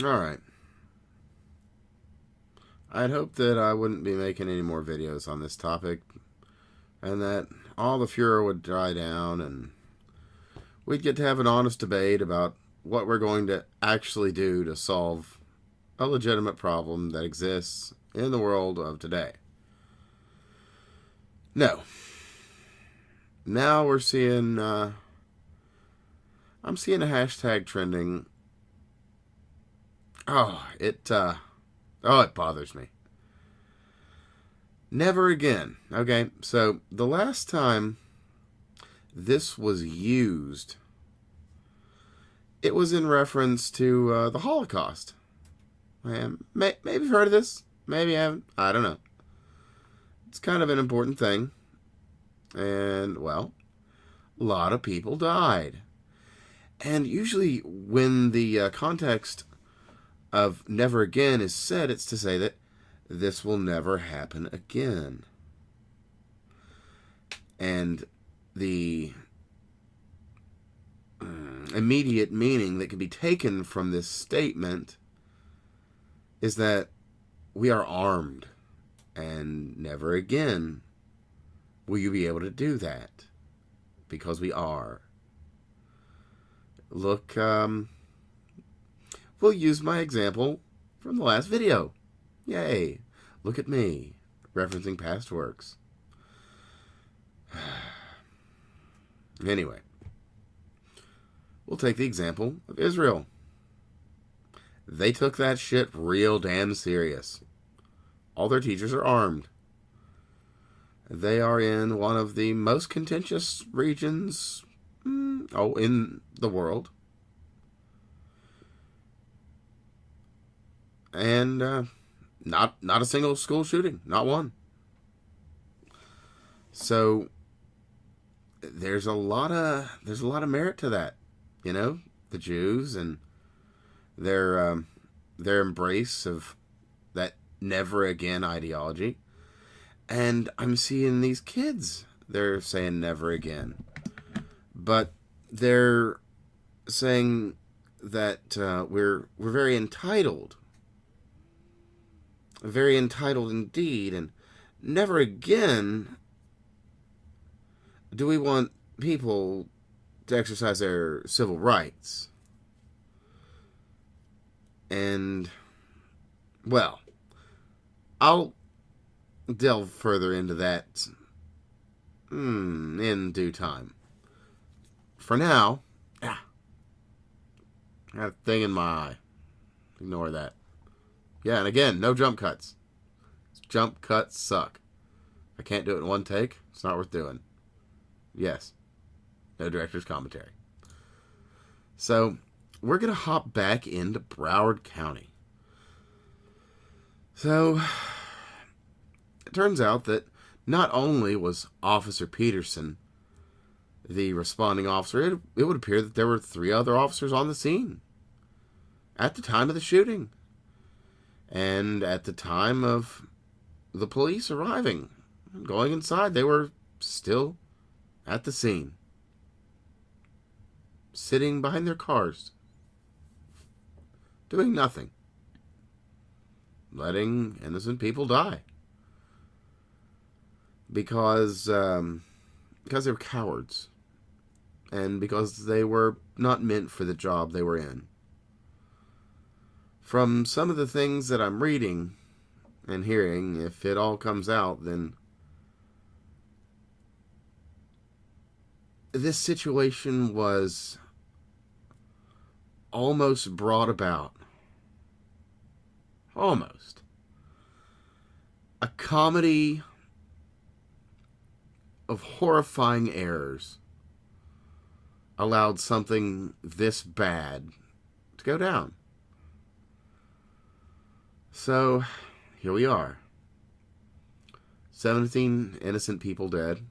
Alright. I'd hoped that I wouldn't be making any more videos on this topic, and that all the furor would die down, and we'd get to have an honest debate about what we're going to actually do to solve a legitimate problem that exists in the world of today. No. Now we're seeing, I'm seeing a hashtag trending. It bothers me. Never again. Okay, so the last time this was used, it was in reference to the Holocaust. Maybe you've heard of this. Maybe you haven't. I don't know. It's kind of an important thing. And, well, a lot of people died. And usually when the context of never again is said, it's to say that this will never happen again. And the immediate meaning that can be taken from this statement is that we are armed, and never again will you be able to do that, because we are. Look, we'll use my example from the last video. Yay, look at me, referencing past works. Anyway, we'll take the example of Israel. They took that shit real damn serious. All their teachers are armed. They are in one of the most contentious regions in the world. And not a single school shooting, not one. So there's a lot of merit to that, you know, the Jews and their embrace of that never again ideology. And I'm seeing these kids, they're saying never again, but they're saying that we're very entitled indeed, and never again do we want people to exercise their civil rights. And, well, I'll delve further into that in due time. For now, I got a thing in my eye. Ignore that. Yeah, and again, no jump cuts. Jump cuts suck. If I can't do it in one take, it's not worth doing. Yes, no director's commentary. So, we're going to hop back into Broward County. So, it turns out that not only was Officer Peterson the responding officer, it would appear that there were 3 other officers on the scene at the time of the shooting. And at the time of the police arriving and going inside, they were still at the scene, sitting behind their cars, doing nothing, letting innocent people die. Because they were cowards, and because they were not meant for the job they were in. From some of the things that I'm reading and hearing, if it all comes out, then this situation was almost brought about. Almost. A comedy of horrifying errors allowed something this bad to go down. So, here we are. 17 innocent people dead.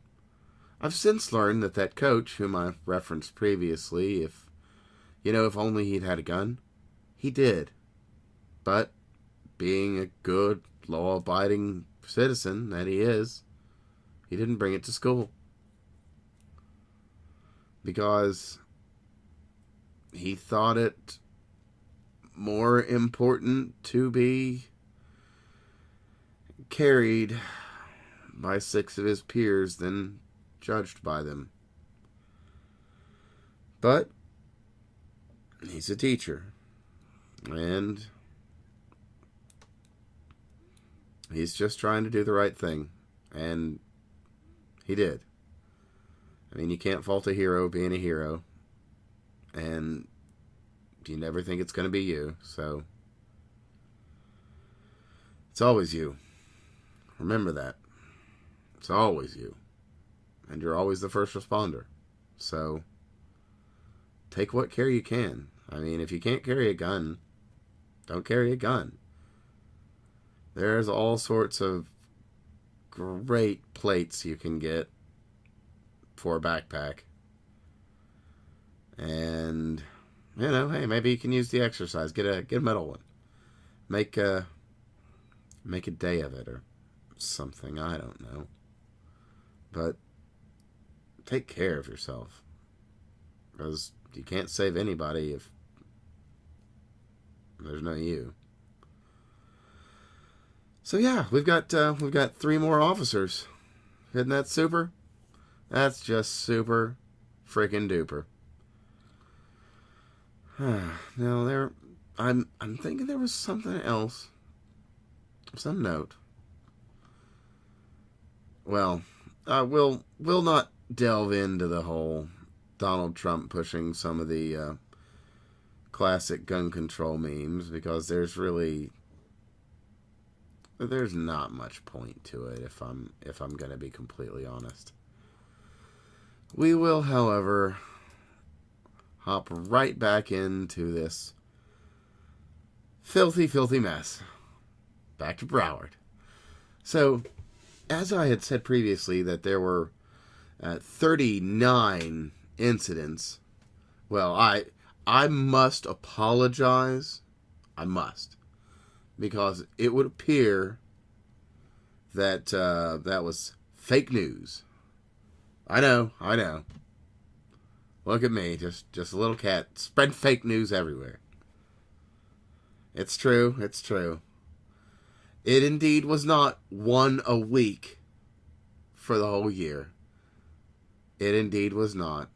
I've since learned that coach, whom I referenced previously, if only he'd had a gun, he did. But, being a good, law-abiding citizen that he is, he didn't bring it to school. Because he thought it more important to be carried by 6 of his peers than judged by them. But he's a teacher, and he's just trying to do the right thing, and he did. I mean, you can't fault a hero being a hero, and you never think it's going to be you, so it's always you. Remember that. It's always you. And you're always the first responder. So take what care you can. I mean, if you can't carry a gun, don't carry a gun. There's all sorts of great plates you can get for a backpack. And, you know, hey, maybe you can use the exercise. Get a metal one. Make a day of it or something. I don't know. But take care of yourself. Because you can't save anybody if there's no you. So yeah, we've got 3 more officers. Isn't that super? That's just super freaking duper. Now I'm thinking there was something else. Some note. Well, we'll not delve into the whole Donald Trump pushing some of the classic gun control memes, because there's not much point to it if I'm going to be completely honest. We will, however, hop right back into this filthy, filthy mess. Back to Broward. So, as I had said previously, that there were 39 incidents. Well, I must apologize. I must. Because it would appear that that was fake news. I know. Look at me, just a little cat. Spread fake news everywhere. It's true. It indeed was not 1 a week for the whole year. It indeed was not.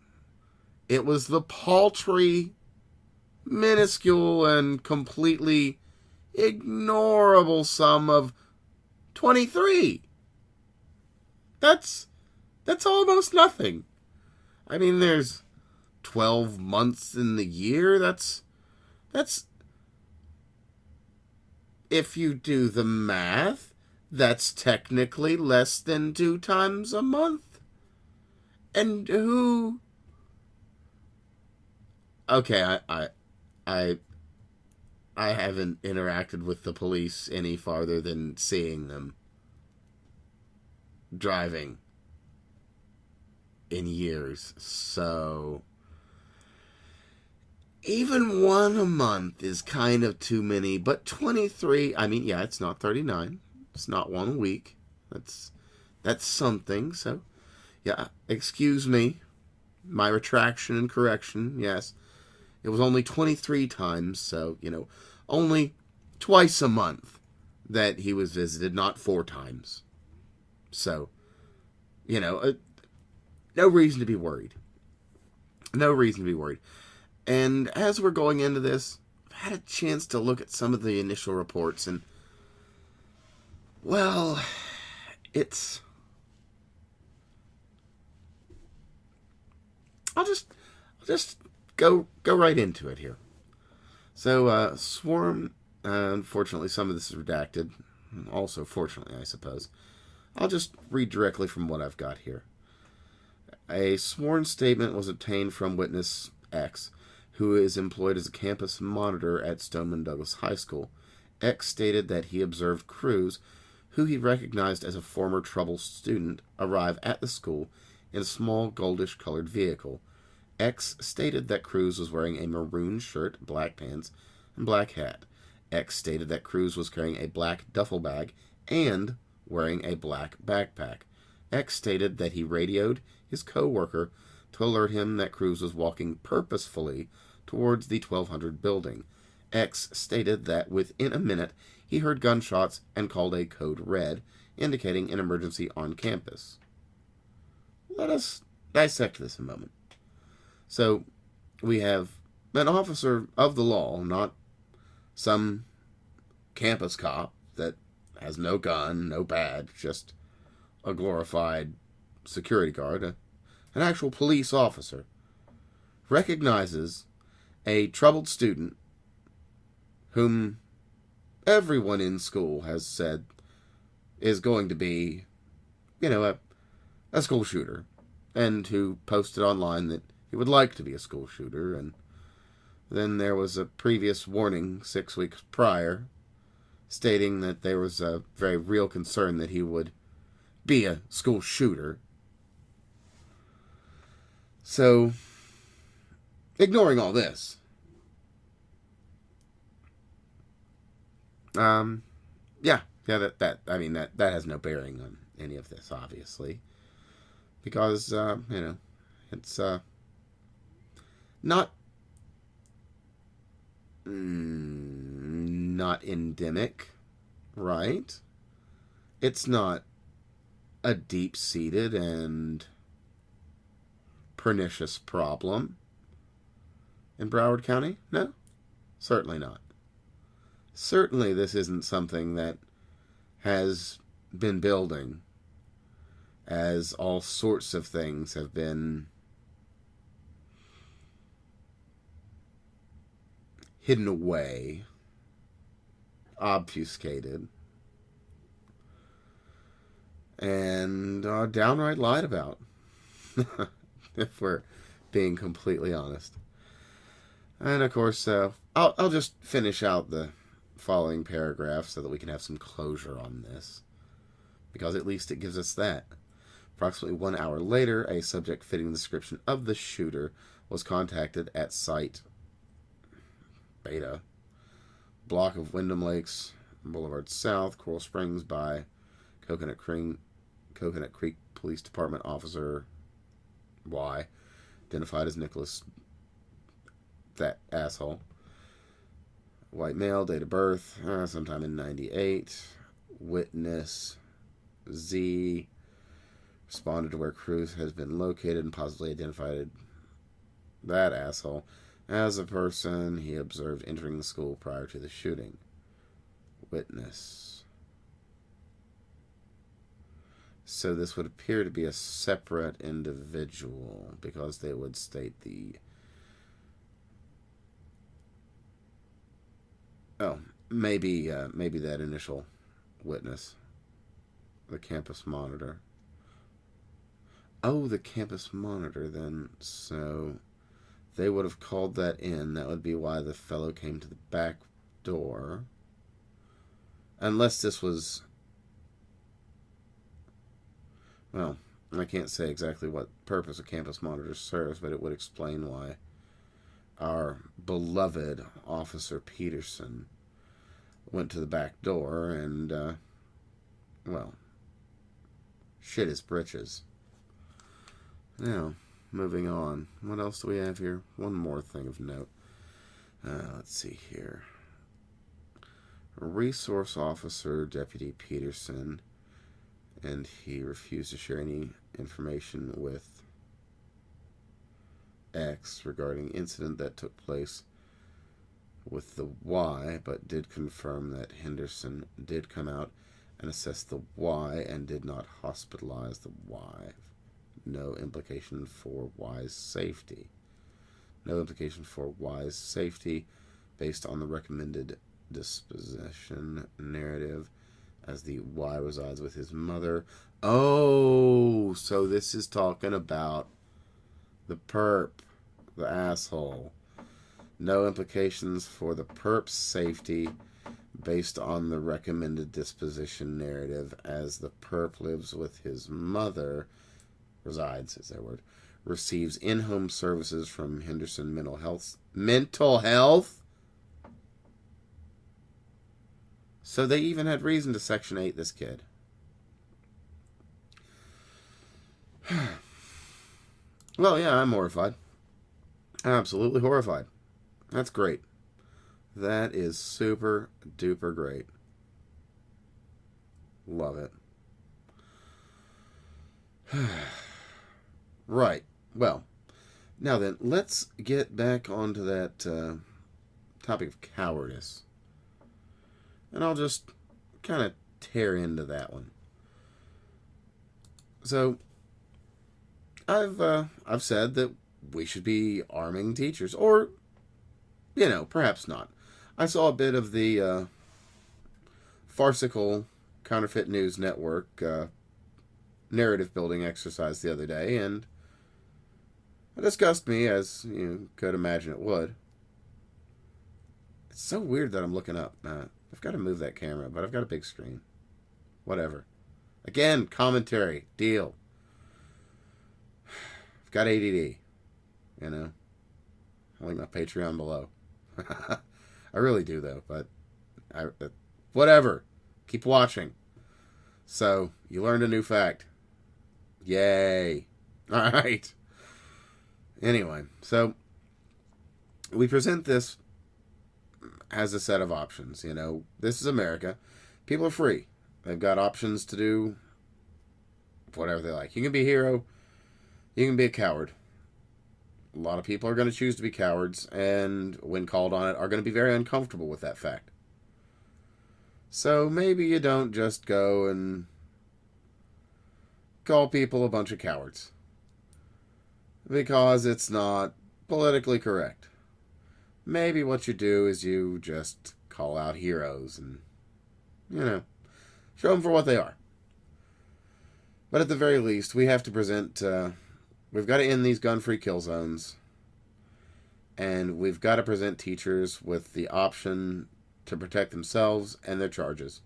It was the paltry, minuscule, and completely ignorable sum of 23. That's almost nothing. I mean, there's 12 months in the year. That's if you do the math, that's technically less than 2 times a month. And who? Okay, I haven't interacted with the police any farther than seeing them driving in years. So even 1 a month is kind of too many, but 23, I mean, yeah, it's not 39. It's not 1 a week. That's something. So, yeah, excuse me. My retraction and correction, yes. It was only 23 times, so, only twice a month that he was visited, not 4 times. So, no reason to be worried. No reason to be worried. And as we're going into this, I've had a chance to look at some of the initial reports, and, well, I'll just go right into it here. So, Swarm, unfortunately, some of this is redacted. Also, fortunately, I suppose. I'll just read directly from what I've got here. A sworn statement was obtained from witness X, who is employed as a campus monitor at Stoneman Douglas High School. X stated that he observed Cruz, who he recognized as a former troubled student, arrive at the school in a small goldish-colored vehicle. X stated that Cruz was wearing a maroon shirt, black pants, and black hat. X stated that Cruz was carrying a black duffel bag and wearing a black backpack. X stated that he radioed his co-worker to alert him that Cruz was walking purposefully towards the 1200 building. X stated that within a minute he heard gunshots and called a code red, indicating an emergency on campus. Let us dissect this a moment. So, we have an officer of the law, not some campus cop that has no gun, no badge, just a glorified security guard, an actual police officer, recognizes a troubled student whom everyone in school has said is going to be, a school shooter, and who posted online that he would like to be a school shooter. And then there was a previous warning 6 weeks prior stating that there was a very real concern that he would be a school shooter. So, ignoring all this, that has no bearing on any of this, obviously, because it's not endemic, right? It's not a deep-seated and pernicious problem in Broward County? No, certainly not. Certainly this isn't something that has been building as all sorts of things have been hidden away, obfuscated, and downright lied about, if we're being completely honest. And of course, I'll just finish out the following paragraph so that we can have some closure on this, because at least it gives us that. Approximately 1 hour later, a subject fitting the description of the shooter was contacted at Site Beta, block of Wyndham Lakes Boulevard South, Coral Springs, by Coconut Creek Police Department Officer Y, identified as Nicholas, that asshole. White male, date of birth, sometime in 98. Witness Z responded to where Cruz has been located and positively identified that asshole as a person he observed entering the school prior to the shooting. Witness. So this would appear to be a separate individual, because they would state the... maybe that initial witness. The campus monitor. Oh, the campus monitor, then. So they would have called that in. That would be why the fellow came to the back door. Unless this was... well, I can't say exactly what purpose a campus monitor serves, but it would explain why our beloved Officer Peterson went to the back door and, shit his britches. Now, moving on. What else do we have here? One more thing of note. Let's see here. Resource Officer Deputy Peterson, and he refused to share any information with X regarding incident that took place with the Y, but did confirm that Henderson did come out and assess the Y and did not hospitalize the Y. No implication for Y's safety. No implication for Y's safety based on the recommended disposition narrative, as the Y resides with his mother. Oh, so this is talking about the perp, the asshole. No implications for the perp's safety based on the recommended disposition narrative, as the perp lives with his mother, resides, is their word, receives in-home services from Henderson Mental Health? So they even had reason to Section 8 this kid. Well, yeah, I'm horrified. Absolutely horrified. That's great. That is super duper great. Love it. Right. Well, now then, let's get back onto that topic of cowardice. And I'll just kind of tear into that one. So, I've said that we should be arming teachers, or perhaps not. I saw a bit of the farcical Counterfeit News Network narrative building exercise the other day, and it disgusted me, as you could imagine it would. It's so weird that I'm looking up. I've got to move that camera, but I've got a big screen. Whatever. Again, commentary. Deal. I've got ADD. I like my Patreon below. I really do, though, but whatever. Keep watching. So, you learned a new fact. Yay. All right. Anyway, so we present this as a set of options. This is America. People are free. They've got options to do whatever they like. You can be a hero. You can be a coward. A lot of people are going to choose to be cowards, and when called on it, are going to be very uncomfortable with that fact. So maybe you don't just go and call people a bunch of cowards, because it's not politically correct. Maybe what you do is you just call out heroes and, show them for what they are. But at the very least, we have to present, we've got to end these gun-free kill zones, and we've got to present teachers with the option to protect themselves and their charges.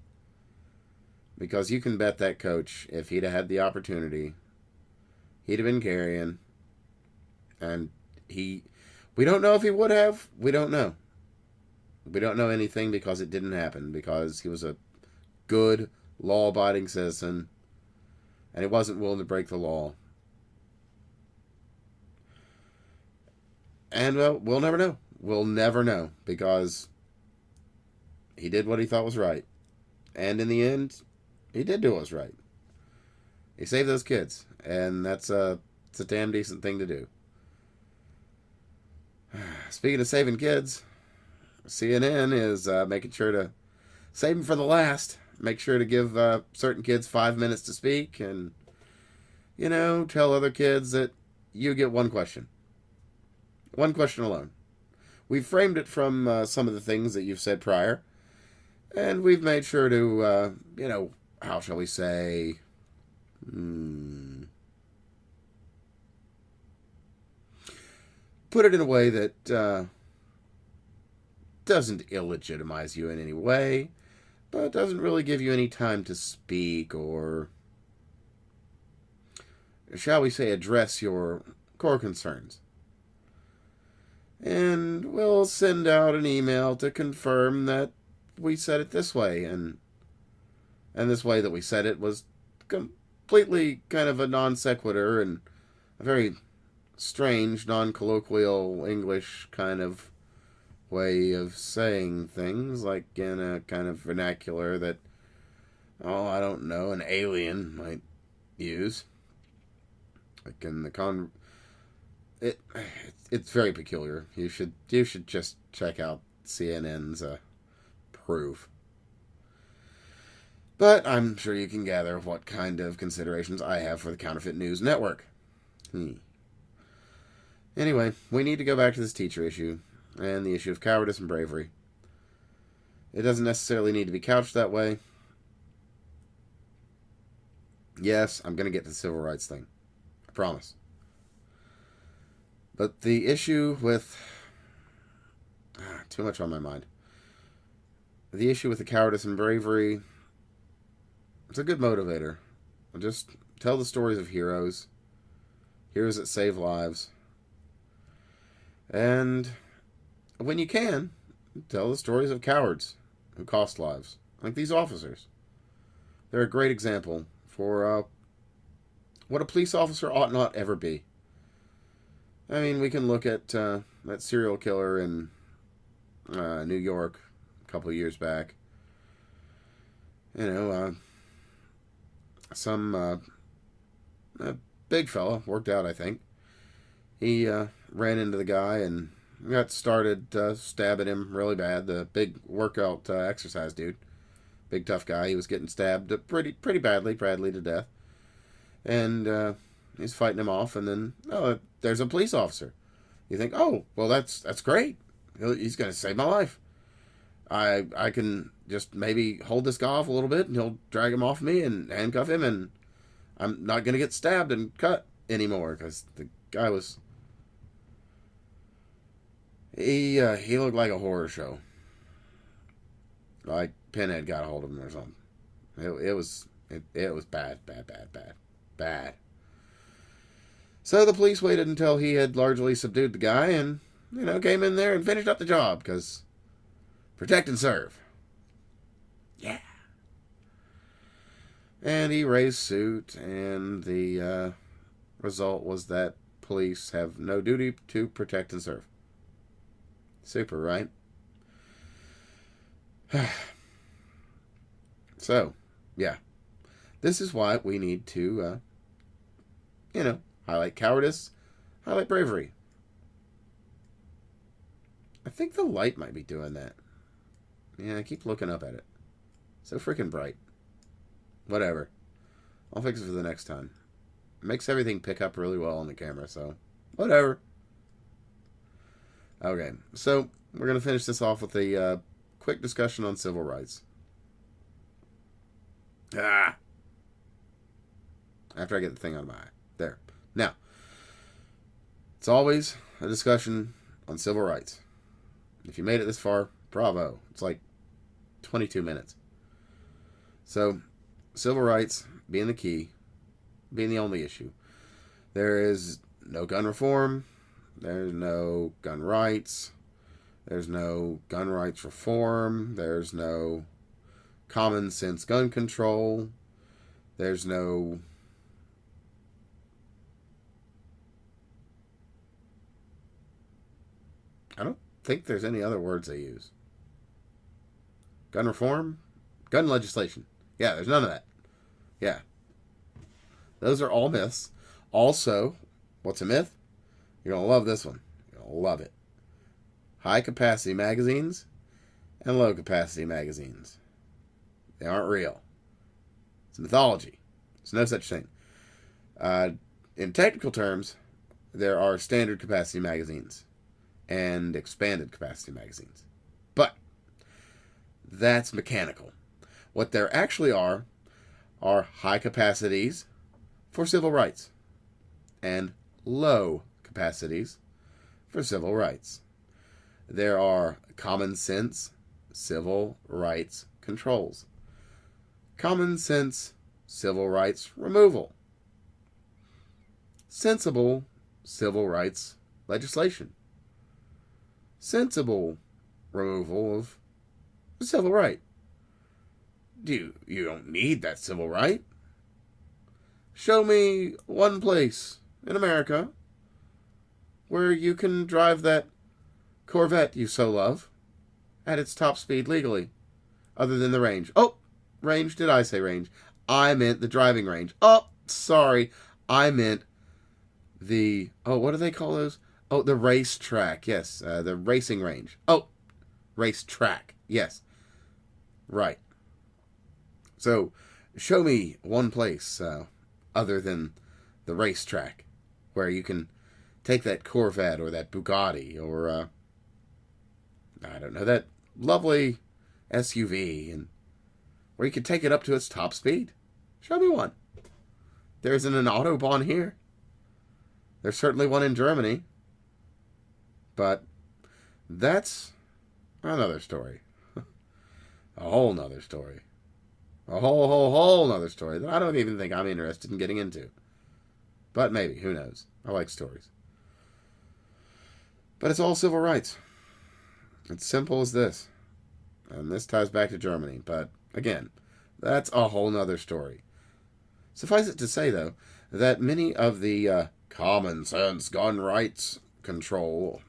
Because you can bet that coach, if he'd have had the opportunity, he'd have been carrying. And we don't know if he would have. We don't know. We don't know anything because it didn't happen. Because he was a good, law-abiding citizen. And he wasn't willing to break the law. And, well, we'll never know. We'll never know. Because he did what he thought was right. And in the end, he did do what was right. He saved those kids. And it's a damn decent thing to do. Speaking of saving kids, CNN is making sure to save them for the last. Make sure to give certain kids 5 minutes to speak, and, tell other kids that you get one question. One question alone. We've framed it from some of the things that you've said prior, and we've made sure to, how shall we say, put it in a way that doesn't illegitimize you in any way, but doesn't really give you any time to speak or, shall we say, address your core concerns. And we'll send out an email to confirm that we said it this way, and this way that we said it was completely kind of a non sequitur and a very strange, non-colloquial English kind of way of saying things, like in a kind of vernacular that, I don't know, an alien might use. Like in the it's very peculiar. You should just check out CNN's proof. But I'm sure you can gather what kind of considerations I have for the Counterfeit News Network. Anyway, we need to go back to this teacher issue and the issue of cowardice and bravery. It doesn't necessarily need to be couched that way. Yes, I'm going to get to the civil rights thing. I promise. But the issue with... too much on my mind. The issue with the cowardice and bravery, it's a good motivator. Just tell the stories of heroes. Heroes that save lives. And when you can, tell the stories of cowards who cost lives. Like these officers. They're a great example for what a police officer ought not ever be. I mean, we can look at that serial killer in New York, a couple of years back. You know, some a big fella, worked out, I think. He ran into the guy and got started stabbing him really bad. The big workout exercise dude, big tough guy. He was getting stabbed pretty badly to death. And he's fighting him off, and then there's a police officer. You think, oh, well, that's great. He's going to save my life. I can just maybe hold this guy off a little bit, and he'll drag him off me and handcuff him, and I'm not going to get stabbed and cut anymore, because the guy was... He looked like a horror show. Like Pinhead got a hold of him or something. It was bad. So the police waited until he had largely subdued the guy and, came in there and finished up the job, because protect and serve. Yeah. And he raised suit, and the result was that police have no duty to protect and serve. Super, right? So, yeah. This is why we need to, highlight cowardice, highlight bravery. I think the light might be doing that. Yeah, I keep looking up at it. So freaking bright. Whatever. I'll fix it for the next time. It makes everything pick up really well on the camera, so whatever. Okay, so we're going to finish this off with a quick discussion on civil rights. After I get the thing out of my eye. There. Now, it's always a discussion on civil rights. If you made it this far, bravo. It's like 22 minutes. So, civil rights being the key, being the only issue. There is no gun reform. There's no gun rights. There's no gun rights reform. There's no common sense gun control. There's no... I don't think there's any other words they use. Gun reform? Gun legislation. Yeah, there's none of that. Yeah. Those are all myths. Also, what's a myth? You're going to love this one. You're going to love it. High-capacity magazines and low-capacity magazines. They aren't real. It's mythology. There's no such thing. In technical terms, there are standard capacity magazines and expanded capacity magazines. But that's mechanical. What there actually are high capacities for civil rights and low capacities for civil rights. There are common sense civil rights controls. Common sense civil rights removal. Sensible civil rights legislation. Sensible removal of the civil right. You don't need that civil right. Show me one place in America where you can drive that Corvette you so love at its top speed legally, other than the range. Oh, range, did I say range? I meant the driving range. Oh, sorry, I meant the, what do they call those? Oh, the race track, yes, the racing range. Oh, race track, yes, right. So, show me one place other than the racetrack where you can take that Corvette or that Bugatti or, I don't know, that lovely SUV, and where you can take it up to its top speed. Show me one. There isn't an Autobahn here. There's certainly one in Germany. But that's another story. A whole nother story. A whole nother story that I don't even think I'm interested in getting into. But maybe, who knows? I like stories. But it's all civil rights. It's simple as this. And this ties back to Germany. But, again, that's a whole nother story. Suffice it to say, though, that many of the common sense gun rights control,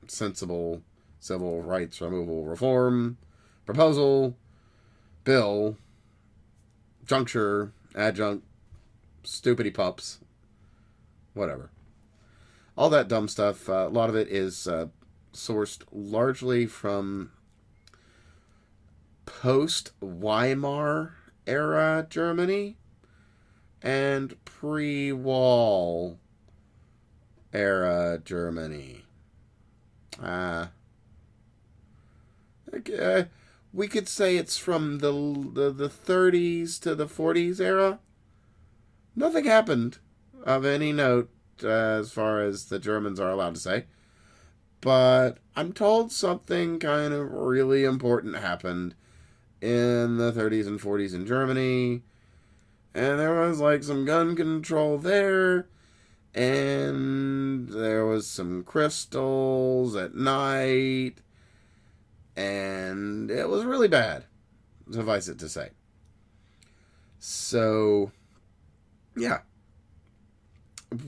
sensible Civil Rights Removal Reform Proposal, Bill, Juncture, Adjunct, Stupidity Pups, whatever. All that dumb stuff, a lot of it is sourced largely from post-Weimar era Germany and pre-wall era Germany. We could say it's from the 30s to the 40s era. Nothing happened of any note as far as the Germans are allowed to say. But I'm told something kind of really important happened in the 30s and 40s in Germany. And there was like some gun control there. And there was some crystals at night. And it was really bad, suffice it to say. So, yeah.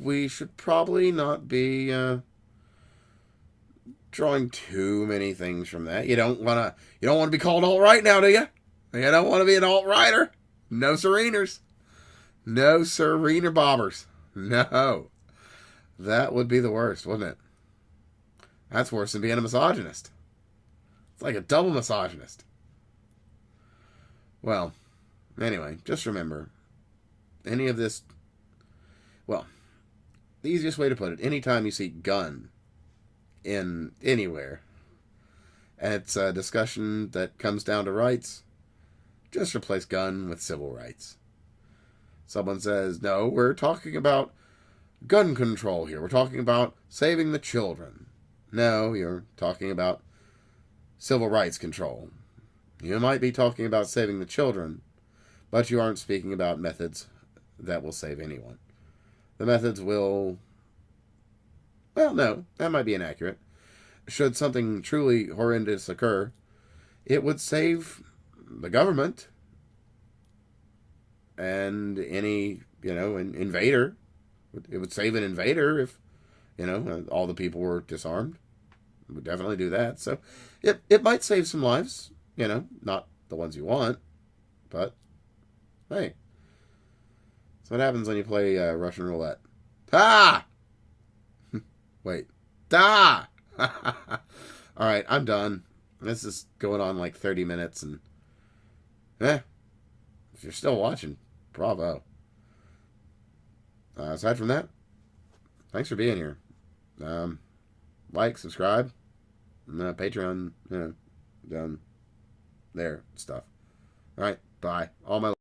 We should probably not be drawing too many things from that. You don't want to be called alt-right now, do you? You don't want to be an alt-righter. No sereners. No serena bobbers. No. That would be the worst, wouldn't it? That's worse than being a misogynist. It's like a double misogynist. Well, anyway, just remember, any of this, well, the easiest way to put it, anytime you see gun in anywhere, and it's a discussion that comes down to rights, just replace gun with civil rights. Someone says, no, we're talking about gun control here. We're talking about saving the children. No, you're talking about civil rights control. You might be talking about saving the children, but you aren't speaking about methods that will save anyone. The methods will... Well, no, that might be inaccurate. Should something truly horrendous occur, it would save the government and any, invader. It would save an invader if, all the people were disarmed. It would definitely do that. So it might save some lives, not the ones you want, but hey. That's what happens when you play Russian roulette. Ah! Wait. Ah! All right, I'm done. This is going on like 30 minutes, and if you're still watching, bravo. Aside from that, thanks for being here. Like, subscribe, Patreon, down there stuff. All right, bye. All my